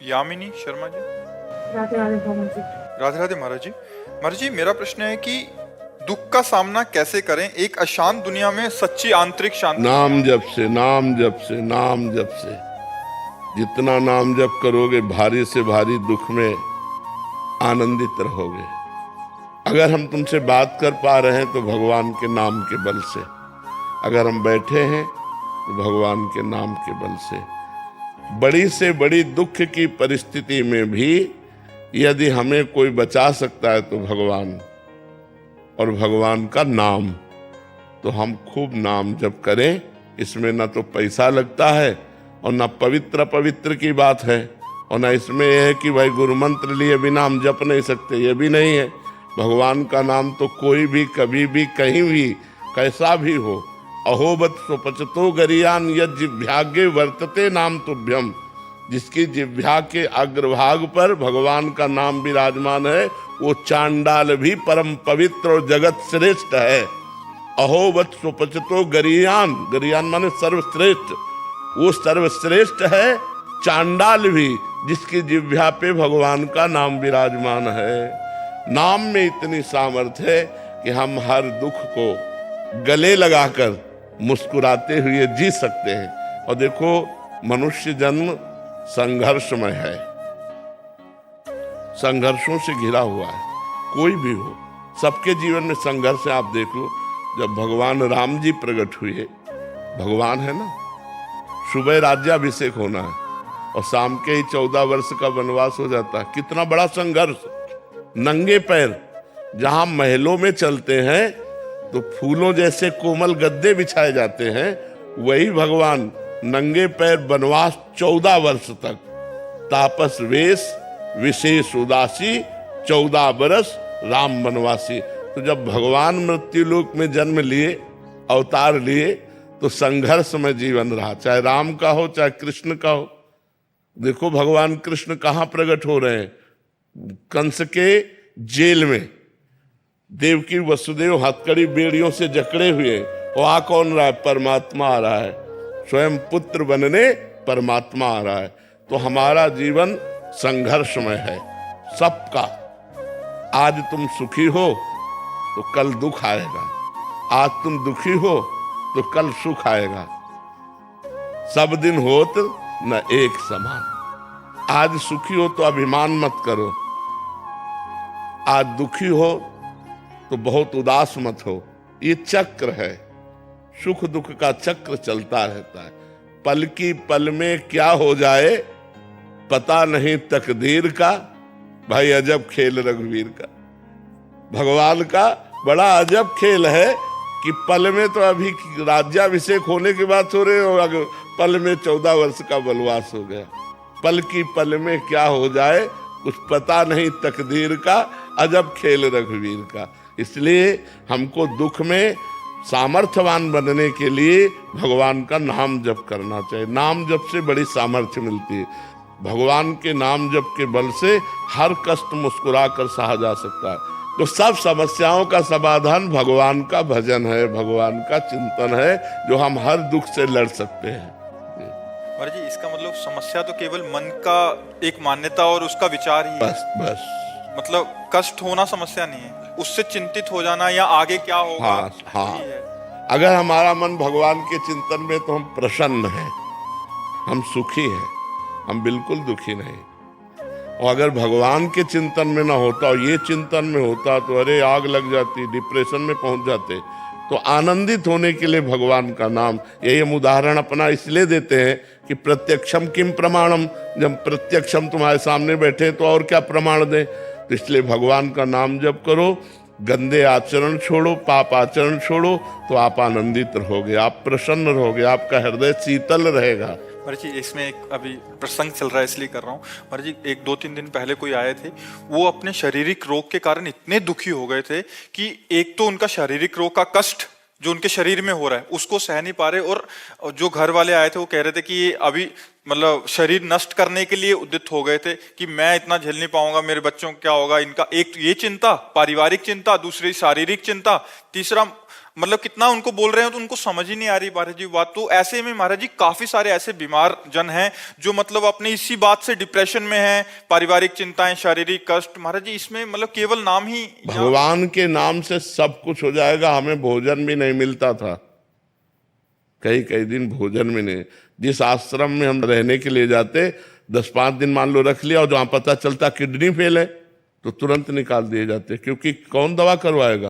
यामिनी शर्मा जी। राधे राधे भगवान जी। राधे राधे महाराज जी। महाराज जी, मेरा प्रश्न है कि दुख का सामना कैसे करें एक अशांत दुनिया में सच्ची आंतरिक शांति। नाम जप से, नाम जप से, नाम जप से। जितना नाम जप करोगे भारी से भारी दुख में आनंदित रहोगे। अगर हम तुमसे बात कर पा रहे हैं तो भगवान के नाम के बल से, अगर हम बैठे हैं तो भगवान के नाम के बल से। बड़ी से बड़ी दुख की परिस्थिति में भी यदि हमें कोई बचा सकता है तो भगवान, और भगवान का नाम। तो हम खूब नाम जप करें। इसमें ना तो पैसा लगता है और ना पवित्र पवित्र की बात है, और ना इसमें यह है कि भाई गुरु मंत्र लिए बिना हम जप नहीं सकते, ये भी नहीं है। भगवान का नाम तो कोई भी कभी भी कहीं भी कैसा भी हो। अहोबत स्वपचतो गरियान यद जिह्वाग्रे वर्तते नाम तुभ्यम। जिसकी जिह्वा के अग्रभाग पर भगवान का नाम विराजमान है वो चांडाल भी परम पवित्र और जगत श्रेष्ठ है। अहोबत स्वपचतो गरियान, गरियान माने सर्वश्रेष्ठ, वो सर्वश्रेष्ठ है चांडाल भी जिसकी जिह्वा पे भगवान का नाम विराजमान है। नाम में इतनी सामर्थ्य है कि हम हर दुख को गले लगाकर मुस्कुराते हुए जी सकते हैं। और देखो, मनुष्य जन्म संघर्षमय है, संघर्षों से घिरा हुआ है। कोई भी हो, सबके जीवन में संघर्ष है। आप देख लो, जब भगवान राम जी प्रकट हुए, भगवान है ना, सुबह राज्याभिषेक होना है और शाम के ही 14 वर्ष का वनवास हो जाता है। कितना बड़ा संघर्ष। नंगे पैर जहां महलों में चलते हैं तो फूलों जैसे कोमल गद्दे बिछाए जाते हैं, वही भगवान नंगे पैर वनवास 14 वर्ष तक, तापस वेश विशेष उदासी 14 बरस राम वनवासी। तो जब भगवान मृत्युलोक में जन्म लिए, अवतार लिए, तो संघर्ष में जीवन रहा, चाहे राम का हो चाहे कृष्ण का हो। देखो भगवान कृष्ण कहाँ प्रकट हो रहे हैं? कंस के जेल में। देवकी वसुदेव हथकड़ी बेड़ियों से जकड़े हुए, और आ कौन रहा है? परमात्मा आ रहा है। स्वयं पुत्र बनने परमात्मा आ रहा है। तो हमारा जीवन संघर्षमय है सबका। आज तुम सुखी हो तो कल दुख आएगा, आज तुम दुखी हो तो कल सुख आएगा। सब दिन होत न एक समान। आज सुखी हो तो अभिमान मत करो, आज दुखी हो तो बहुत उदास मत हो। ये चक्र है, सुख दुख का चक्र चलता रहता है। पल की पल में क्या हो जाए पता नहीं तकदीर का। भाई अजब खेल रघुवीर का, भगवान का बड़ा अजब खेल है कि पल में तो अभी राज्याभिषेक होने के बाद हो रहे हो, पल में 14 वर्ष का वनवास हो गया। पल की पल में क्या हो जाए कुछ पता नहीं तकदीर का, अजब खेल रघुवीर का। इसलिए हमको दुख में सामर्थ्यवान बनने के लिए भगवान का नाम जप करना चाहिए। नाम जप से बड़ी सामर्थ्य मिलती है। भगवान के नाम जप के बल से हर कष्ट मुस्कुरा कर सहा जा सकता है। तो सब समस्याओं का समाधान भगवान का भजन है, भगवान का चिंतन है, जो हम हर दुख से लड़ सकते हैं। महाराज जी, इसका मतलब समस्या तो केवल मन का एक मान्यता और उसका विचार ही है। बस मतलब कष्ट होना समस्या नहीं है, उससे चिंतित हो जाना या आगे क्या होगा। हाँ। अगर हमारा मन भगवान के चिंतन में तो हम प्रसन्न हैं, हम सुखी हैं, हम बिल्कुल दुखी नहीं। और अगर भगवान के चिंतन में ना होता और ये चिंतन में होता तो अरे आग लग जाती, डिप्रेशन में पहुंच जाते। तो आनंदित होने के लिए भगवान का नाम, यही हम उदाहरण अपना इसलिए देते हैं कि प्रत्यक्षम किम प्रमाणम। जब प्रत्यक्षम तुम्हारे सामने बैठे तो और क्या प्रमाण दें। तो इसलिए भगवान का नाम जप करो, गंदे आचरण छोड़ो, पाप आचरण छोड़ो, तो आप आनंदित रहोगे, आप प्रसन्न रहोगे, आपका हृदय शीतल रहेगा। महाराज जी, इसमें एक अभी प्रसंग चल रहा है इसलिए कर रहा हूँ। महाराज जी, 1-2-3 दिन पहले कोई आए थे, वो अपने शारीरिक रोग के कारण इतने दुखी हो गए थे कि एक तो उनका शारीरिक रोग का कष्ट जो उनके शरीर में हो रहा है उसको सह नहीं पा रहे, और जो घर वाले आए थे वो कह रहे थे कि ये अभी मतलब शरीर नष्ट करने के लिए उद्यत हो गए थे कि मैं इतना झेल नहीं पाऊंगा, मेरे बच्चों को क्या होगा। इनका एक ये चिंता, पारिवारिक चिंता, दूसरी शारीरिक चिंता, तीसरा मतलब कितना उनको बोल रहे हैं तो उनको समझ ही नहीं आ रही महाराज जी बात। तो ऐसे में महाराज जी काफी सारे ऐसे बीमार जन हैं जो मतलब अपने इसी बात से डिप्रेशन में हैं, पारिवारिक चिंताएं, शारीरिक कष्ट। महाराज जी इसमें मतलब केवल नाम ही भगवान के नाम से सब कुछ हो जाएगा। हमें भोजन भी नहीं मिलता था, कई कई दिन भोजन भी नहीं। जिस आश्रम में हम रहने के लिए जाते 10-5 दिन मान लो रख लिया, और जहां पता चलता किडनी फेल है तो तुरंत निकाल दिए जाते, क्योंकि कौन दवा करवाएगा।